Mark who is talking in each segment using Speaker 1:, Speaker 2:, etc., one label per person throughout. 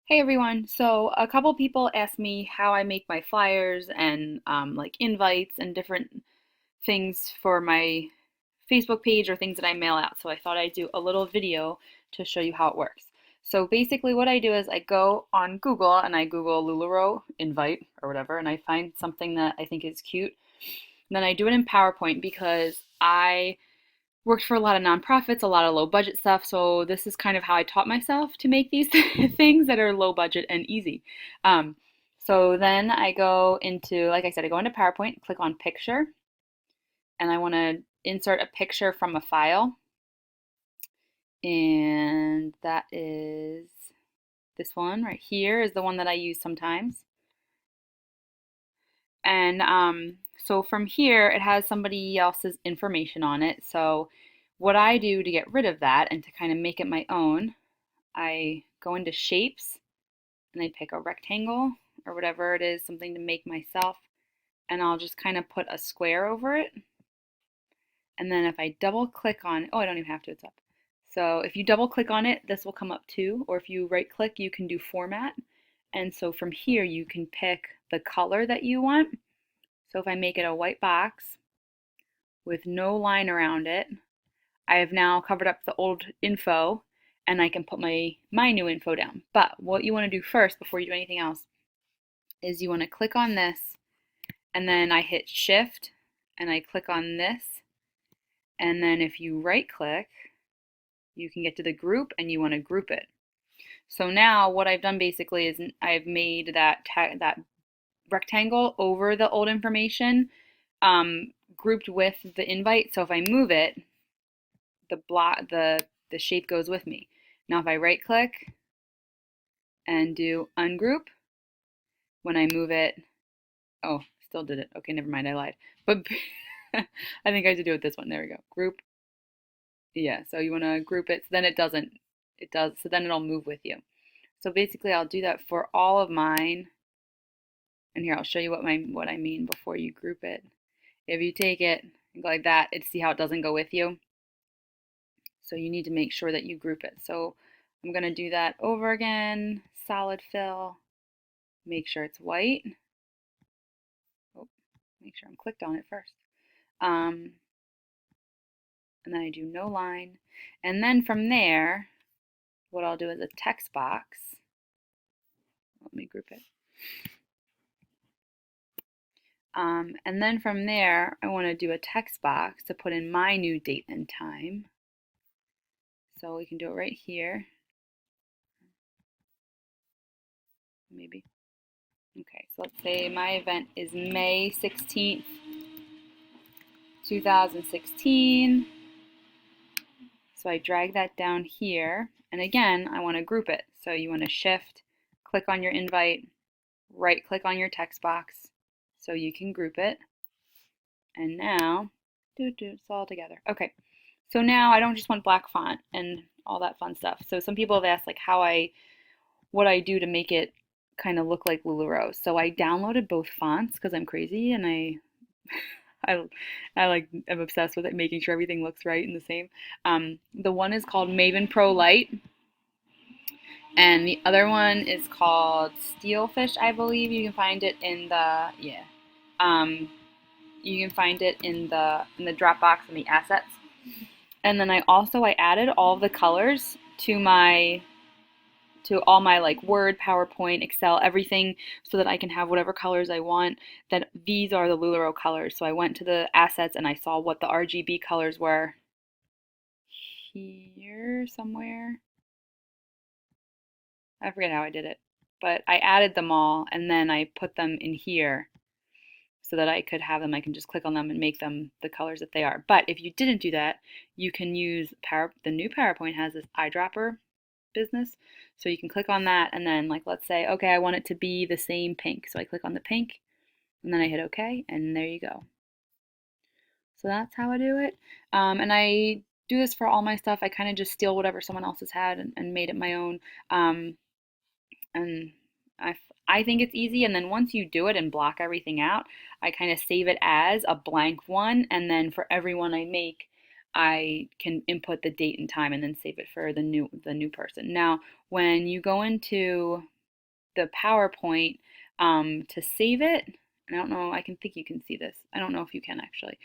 Speaker 1: Hey everyone. So a couple people asked me how I make my flyers and like invites and different things for my Facebook page or things that I mail out. So I thought I'd do a little video to show you how it works. So basically what I do is I go on Google and I Google LuLaRoe invite or whatever, and I find something that I think is cute. And then I do it in PowerPoint because I worked for a lot of nonprofits, a lot of low budget stuff. So this is kind of how I taught myself to make these things that are low budget and easy. Um, so then I go into, like I said, I go into PowerPoint, click on picture, and I want to insert a picture from a file. And that is this one right here is the one that I use sometimes. And so from here, it has somebody else's information on it. So what I do to get rid of that and to kind of make it my own, I go into shapes and I pick a rectangle or whatever it is, something to make myself, and I'll just kind of put a square over it. And then if I double click on, oh, I don't even have to, it's up. So if you double click on it, this will come up too. Or if you right click, you can do format. And so from here, you can pick the color that you want. So if I make it a white box with no line around it, I have now covered up the old info and I can put my new info down. But what you want to do first before you do anything else is you want to click on this and then I hit shift and I click on this, and then if you right click you can get to the group and you want to group it. So now what I've done basically is I've made that rectangle over the old information grouped with the invite. So if I move it, the shape goes with me. Now if I right click and do ungroup, when I move it, oh, still did it. Okay, never mind, I lied. But I think I have to do it with this one. There we go. Group. Yeah, so you want to group it so then it does, so then it'll move with you. So basically I'll do that for all of mine. And here I'll show you what I mean before you group it. If you take it and go like that, see how it doesn't go with you. So you need to make sure that you group it. So I'm going to do that over again. Solid fill. Make sure it's white. Oh, make sure I'm clicked on it first. And then I do no line. And then from there, what I'll do is a text box. Let me group it. And then from there, I want to do a text box to put in my new date and time. So we can do it right here. Maybe. Okay, so let's say my event is May 16th, 2016. So I drag that down here. And again, I want to group it. So you want to shift, click on your invite, right click on your text box so you can group it. And now, it's all together. Okay, so now I don't just want black font and all that fun stuff. So some people have asked like what I do to make it kind of look like LuLaRoe. So I downloaded both fonts because I'm crazy and I I like am obsessed with it, making sure everything looks right and the same. The one is called Maven Pro Light, and the other one is called Steelfish. I believe you can find it in the Um, you can find it in the Dropbox and the assets. And then I added all the colors to all my like Word, PowerPoint, Excel, everything so that I can have whatever colors I want. That these are the LuLaRoe colors. So I went to the assets and I saw what the RGB colors were here somewhere. I forget how I did it, but I added them all and then I put them in here so that I could have them. I can just click on them and make them the colors that they are. But if you didn't do that, you can use the new PowerPoint has this eyedropper business. So you can click on that and then like let's say, okay, I want it to be the same pink. So I click on the pink and then I hit OK and there you go. So that's how I do it. And I do this for all my stuff. I kind of just steal whatever someone else has had and made it my own. And I think it's easy. And then once you do it and block everything out, I kind of save it as a blank one. And then for every one I make, I can input the date and time and then save it for the new person. Now, when you go into the PowerPoint to save it. I don't know, I can think you can see this. I don't know if you can actually.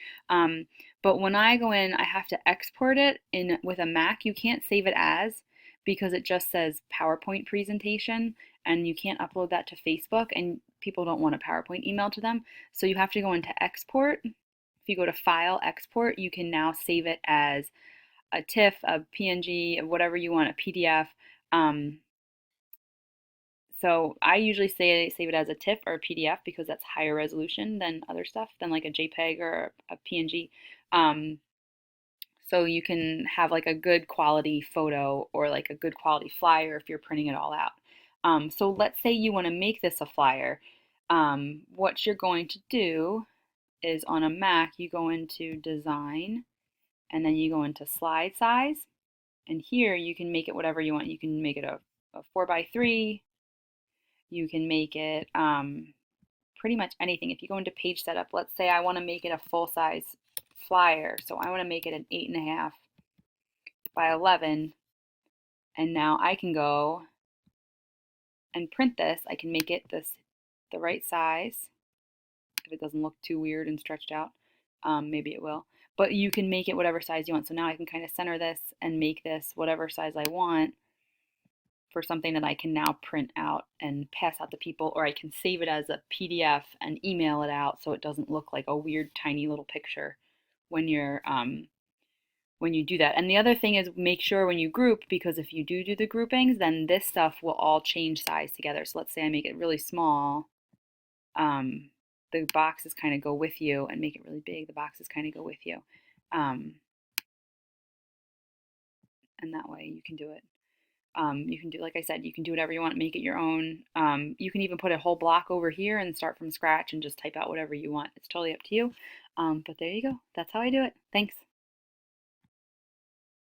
Speaker 1: But when I go in, I have to export it in with a Mac. You can't save it as because it just says PowerPoint presentation and you can't upload that to Facebook and people don't want a PowerPoint email to them. So you have to go into export. If you go to File, Export, you can now save it as a TIFF, a PNG, whatever you want, a PDF. Um, so I usually save it as a TIFF or a PDF because that's higher resolution than other stuff, than like a JPEG or a PNG. Um, so you can have like a good quality photo or like a good quality flyer if you're printing it all out. So let's say you want to make this a flyer. What you're going to do is on a Mac, you go into Design and then you go into Slide Size. And here you can make it whatever you want. You can make it a 4x3. You can make it pretty much anything. If you go into page setup, let's say I want to make it a full size flyer. So I want to make it an 8.5 by 11. And now I can go and print this. I can make it the right size. If it doesn't look too weird and stretched out, maybe it will. But you can make it whatever size you want. So now I can kind of center this and make this whatever size I want for something that I can now print out and pass out to people, or I can save it as a PDF and email it out so it doesn't look like a weird tiny little picture when when you do that. And the other thing is make sure when you group, because if you do the groupings, then this stuff will all change size together. So let's say I make it really small, the boxes kind of go with you, and make it really big, the boxes kind of go with you. And that way you can do it. You can do, like I said, you can do whatever you want, make it your own. You can even put a whole block over here and start from scratch and just type out whatever you want. It's totally up to you. But there you go. That's how I do it. Thanks.